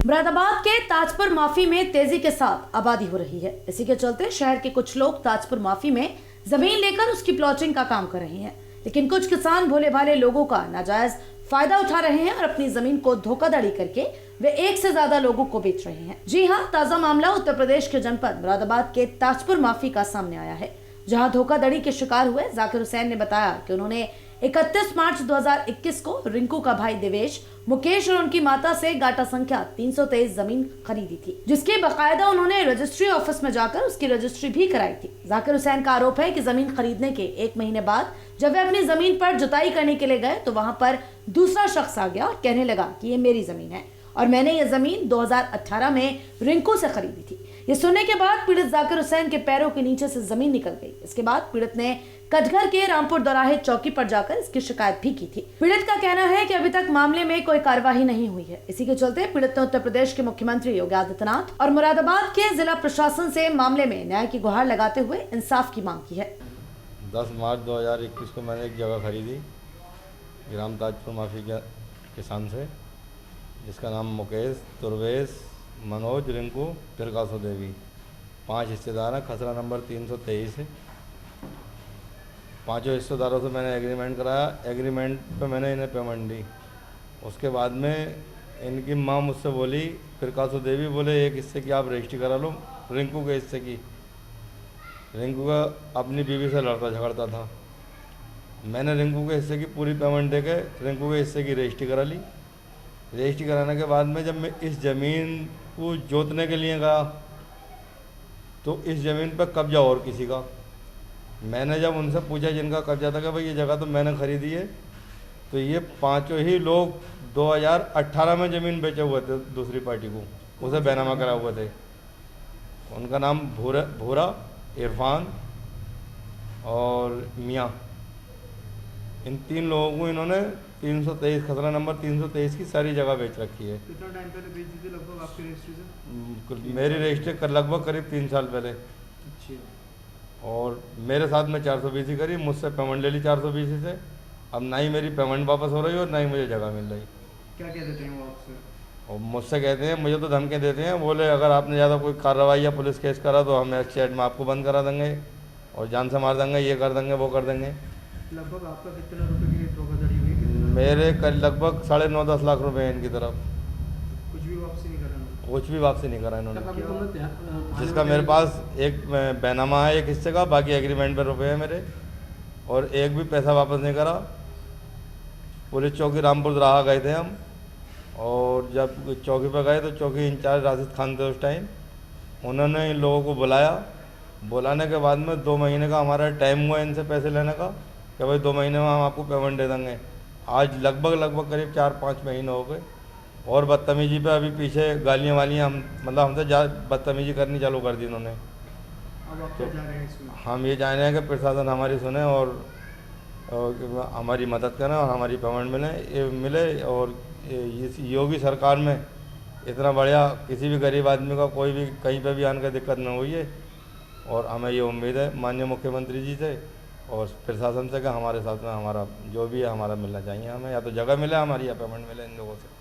मुरादाबाद के ताजपुर माफी में तेजी के साथ आबादी हो रही है। इसी के चलते शहर के कुछ लोग ताजपुर माफी में जमीन लेकर उसकी प्लॉटिंग का काम कर रहे हैं, लेकिन कुछ किसान भोले भाले लोगों का नाजायज फायदा उठा रहे हैं और अपनी जमीन को धोखाधड़ी करके वे एक से ज्यादा लोगों को बेच रहे हैं। जी हां, ताजा मामला उत्तर प्रदेश के जनपद मुरादाबाद के ताजपुर माफी का सामने आया है, जहां धोखाधड़ी के शिकार हुए जाकिर हुसैन ने बताया कि उन्होंने 31 मार्च 2021 को रिंकू का भाई देवेश, मुकेश और उनकी माता से गाटा संख्या 323 जमीन खरीदी थी, जिसकी बकायदा उन्होंने रजिस्ट्री ऑफिस में जाकर उसकी रजिस्ट्री भी कराई थी। जाकिर हुसैन का आरोप है कि जमीन खरीदने के 1 महीने बाद जब वे अपनी जमीन पर जुताई करने के लिए गए तो वहां पर दूसरा शख्स आ गया और कहने लगा कि ये मेरी जमीन है और मैंने ये जमीन 2018 में रिंकू से खरीदी थी। ये सुनने के बाद पीड़ित जाकिर हुसैन के पैरों के नीचे से जमीन निकल गई। इसके बाद पीड़ित ने कटघर के रामपुर दौराहे चौकी पर जाकर इसकी शिकायत भी की थी। पीड़ित का कहना है कि अभी तक मामले में कोई कार्यवाही नहीं हुई है। इसी के चलते पीड़ित ने उत्तर प्रदेश के मुख्यमंत्री योगी आदित्यनाथ और मुरादाबाद के जिला प्रशासन से मामले में न्याय की गुहार लगाते हुए इंसाफ की मांग की है। 10 मार्च 2021 को मैंने एक जगह खरीदी ग्राम ताजपुर माफी के किसान से, जिसका नाम मुकेश, दुर्वेश, मनोज, रिंकू, फिरकासो देवी, 5 हिस्सेदार हैं। खसरा नंबर 323 है। 5 हिस्सेदारों से मैंने एग्रीमेंट कराया। एग्रीमेंट पे मैंने इन्हें पेमेंट दी। उसके बाद में इनकी माँ मुझसे बोली, फिरकासो देवी बोले, एक हिस्से की आप रजिस्ट्री करा लो रिंकू के हिस्से की। रिंकू का अपनी बीवी से लड़ता झगड़ता था। मैंने रिंकू के हिस्से की पूरी पेमेंट दे के रिंकू के हिस्से की रजिस्ट्री करा ली। रजिस्ट्री कराने के बाद में जब मैं इस ज़मीन को जोतने के लिए गया तो इस ज़मीन पर कब्जा और किसी का। मैंने जब उनसे पूछा जिनका कब्जा था कि भाई ये जगह तो मैंने खरीदी है, तो ये 5 ही लोग 2018 में ज़मीन बेचे हुए थे दूसरी पार्टी को, उसे बैनामा करा हुए थे। उनका नाम भूरा, इरफान और मियाँ, इन 3 लोगों को इन्होंने 323 खसरा नंबर 323 की सारी जगह बेच रखी है। कितना टाइम पहले बेच दी थी लगभग आपकी रजिस्ट्री से? मेरी रजिस्ट्री कर लगभग करीब 3 साल पहले। अच्छा। और मेरे साथ में 420 करी, मुझसे पेमेंट ले ली 420 से। अब ना ही मेरी पेमेंट वापस हो रही और ना ही मुझे जगह मिल रही। क्या कह देते हैं वो आपसे? और मुझसे कहते हैं, मुझे तो धमकी देते हैं, बोले अगर आपने ज़्यादा कोई कार्रवाई या पुलिस केस करा तो हम एक्सचेंज में आपको बंद करा देंगे और जान से मार देंगे, ये कर देंगे, वो कर देंगे। लगभग आपका कितने रुपए की धोखाधड़ी हुई? मेरे कल लगभग 9.5-10 लाख रुपए हैं इनकी तरफ। कुछ भी वापसी नहीं करा? कुछ भी वापसी नहीं करा इन्होंने। जिसका मेरे पास एक बैनामा है एक हिस्से का, बाकी एग्रीमेंट पे रुपए हैं मेरे, और एक भी पैसा वापस नहीं करा। पुलिस चौकी रामपुर दौराहा गए थे हम, और जब चौकी पर गए तो चौकी इंचार्ज राशिद खान थे उस टाइम। उन्होंने इन लोगों को बुलाया। बुलाने के बाद में 2 महीने का हमारा टाइम हुआ इनसे पैसे लेने का कि भाई 2 महीने में हम आपको पेमेंट दे देंगे। आज लगभग करीब 4-5 महीने हो गए, और बदतमीजी पे अभी पीछे गालियाँ वालियाँ हमसे बदतमीजी करनी चालू कर दी इन्होंने। अब आप क्या जा रहे हैं इसमें? हम ये चाह रहे हैं कि प्रशासन हमारी सुने और हमारी मदद करें और हमारी पेमेंट मिले और इस योगी सरकार में इतना बढ़िया किसी भी गरीब आदमी का कोई भी कहीं पे भी आने का दिक्कत न हुई है। और हमें ये उम्मीद है माननीय मुख्यमंत्री जी से और प्रशासन से कि हमारे साथ में हमारा जो भी है हमारा मिलना चाहिए हमें, या तो जगह मिले हमारी या पेमेंट मिले इन लोगों से।